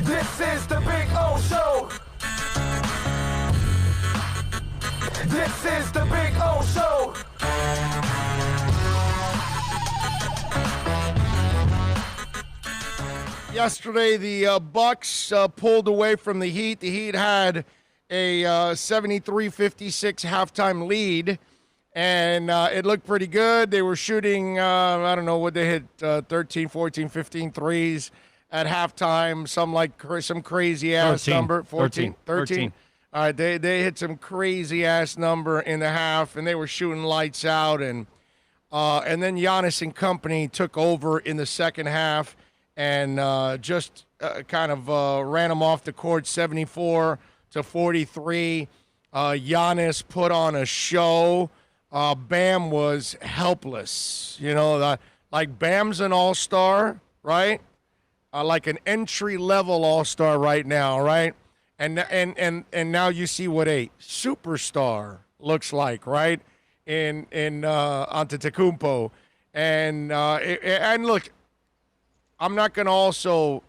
This is the Big O Show. This is the Big O Show. Yesterday, the Bucks pulled away from the Heat. The Heat had a 73-56 halftime lead, and it looked pretty good. They were shooting, I don't know what they hit, 13, 14, 15 threes at halftime, some crazy-ass number. 13. All right, they hit some crazy-ass number in the half, and they were shooting lights out, and then Giannis and company took over in the second half and just kind of ran them off the court 74-43. Giannis put on a show. Bam was helpless. You know, like Bam's an all-star, right? Like an entry-level all-star right now, right? And now you see what a superstar looks like, right? In Antetokounmpo. And look, I'm not going to also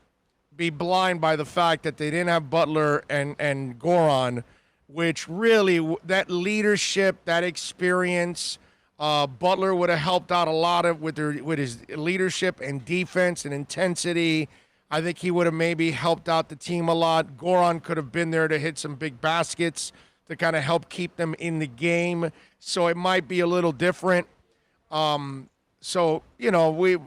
be blind by the fact that they didn't have Butler and Goran, which really, that leadership, that experience, Butler would have helped out a lot with his leadership and defense and intensity. I think he would have maybe helped out the team a lot. Goran could have been there to hit some big baskets to kind of help keep them in the game. So it might be a little different. So, you know,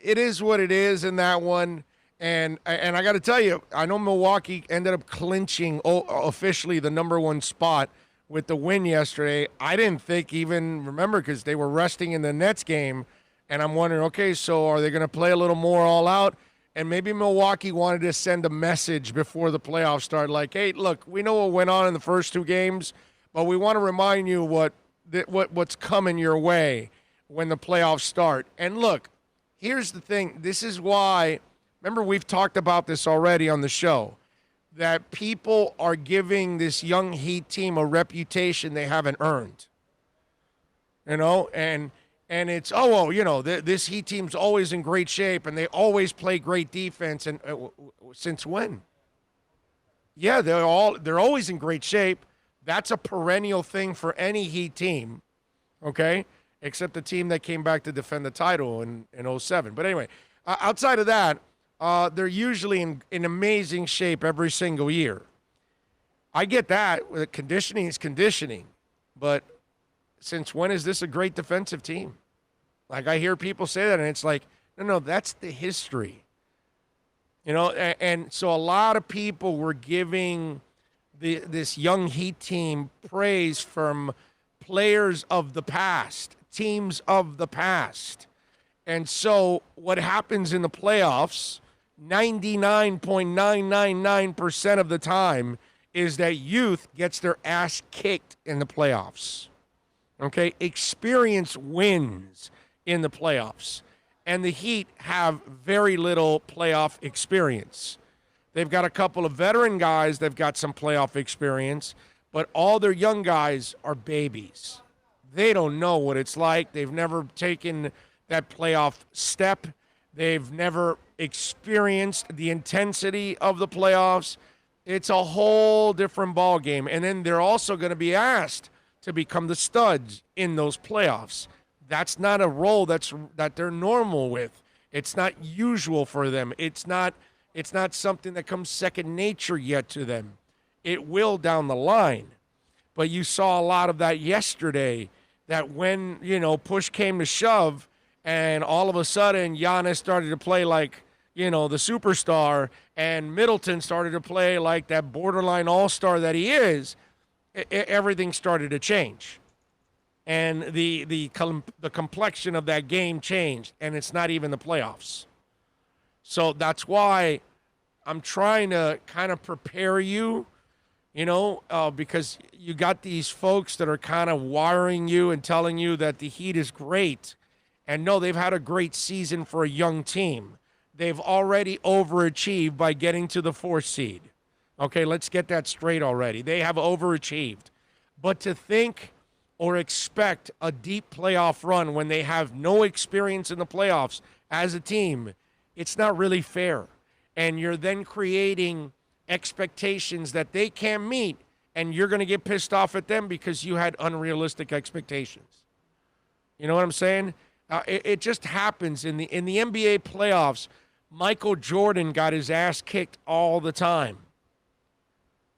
it is what it is in that one. And I got to tell you, I know Milwaukee ended up clinching officially the number one spot with the win yesterday. I didn't think remember, because they were resting in the Nets game. And I'm wondering, okay, so are they going to play a little more all out? And maybe Milwaukee wanted to send a message before the playoffs started, like, hey, look, we know what went on in the first two games, but we want to remind you what's coming your way when the playoffs start. And look, here's the thing. This is why, remember, we've talked about this already on the show, that people are giving this young Heat team a reputation they haven't earned. You know, and it's, this Heat team's always in great shape, and they always play great defense. And since when? Yeah, they're always in great shape. That's a perennial thing for any Heat team, okay? Except the team that came back to defend the title in 07. But anyway, outside of that, they're usually in amazing shape every single year. I get that. Conditioning is conditioning. But since when is this a great defensive team? Like, I hear people say that, and it's like, no, that's the history. You know, and so a lot of people were giving this young Heat team praise from players of the past, teams of the past. And so what happens in the playoffs, 99.999% of the time, is that youth gets their ass kicked in the playoffs. Okay? Experience wins in the playoffs. And the Heat have very little playoff experience. They've got a couple of veteran guys. They've got some playoff experience. But all their young guys are babies. They don't know what it's like. They've never taken that playoff step. They've never experienced the intensity of the playoffs. It's a whole different ball game. And then they're also going to be asked to become the studs in those playoffs. That's not a role that they're normal with. It's not usual for them. It's not something that comes second nature yet to them. It will down the line. But you saw a lot of that yesterday, that when, push came to shove, and all of a sudden Giannis started to play like, the superstar, and Middleton started to play like that borderline all-star that he is, everything started to change. And the complexion of that game changed, and it's not even the playoffs. So that's why I'm trying to kind of prepare you, because you got these folks that are kind of wiring you and telling you that the Heat is great. And no, they've had a great season for a young team. They've already overachieved by getting to the 4th seed. Okay, let's get that straight already. They have overachieved. But to think or expect a deep playoff run when they have no experience in the playoffs as a team, it's not really fair. and you're then creating expectations that they can't meet, and you're going to get pissed off at them because you had unrealistic expectations. You know what I'm saying? It just happens in the NBA playoffs. Michael Jordan got his ass kicked all the time.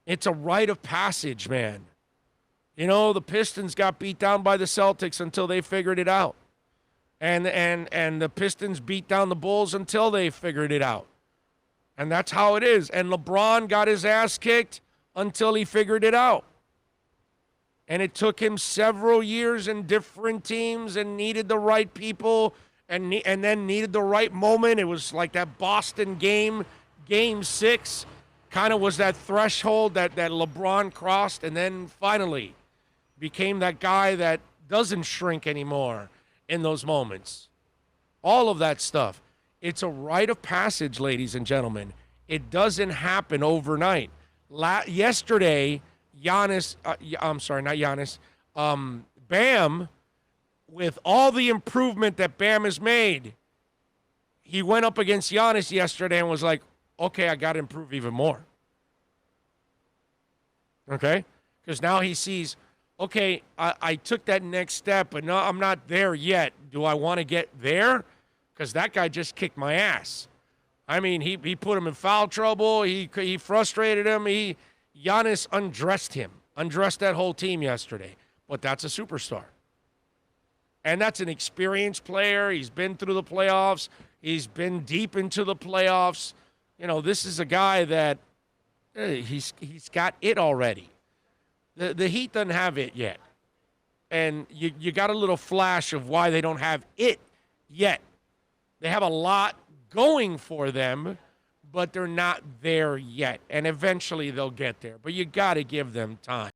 It's a rite of passage, man. You know, the Pistons got beat down by the Celtics until they figured it out. And the Pistons beat down the Bulls until they figured it out. And that's how it is. And LeBron got his ass kicked until he figured it out. And it took him several years in different teams and needed the right people and then needed the right moment. It was like that Boston game 6, kind of was that threshold that LeBron crossed, and then finally became that guy that doesn't shrink anymore in those moments. All of that stuff. It's a rite of passage, ladies and gentlemen. It doesn't happen overnight. Yesterday, Bam, with all the improvement that Bam has made, he went up against Giannis yesterday and was like, okay, I got to improve even more. Okay? Because now he sees, okay, I took that next step, but no, I'm not there yet. Do I want to get there? Because that guy just kicked my ass. I mean, he put him in foul trouble. He frustrated him. Giannis undressed that whole team yesterday. But that's a superstar. And that's an experienced player. He's been through the playoffs. He's been deep into the playoffs. You know, this is a guy that he's got it already. The Heat doesn't have it yet. And you got a little flash of why they don't have it yet. They have a lot going for them, but they're not there yet. And eventually they'll get there. But you got to give them time.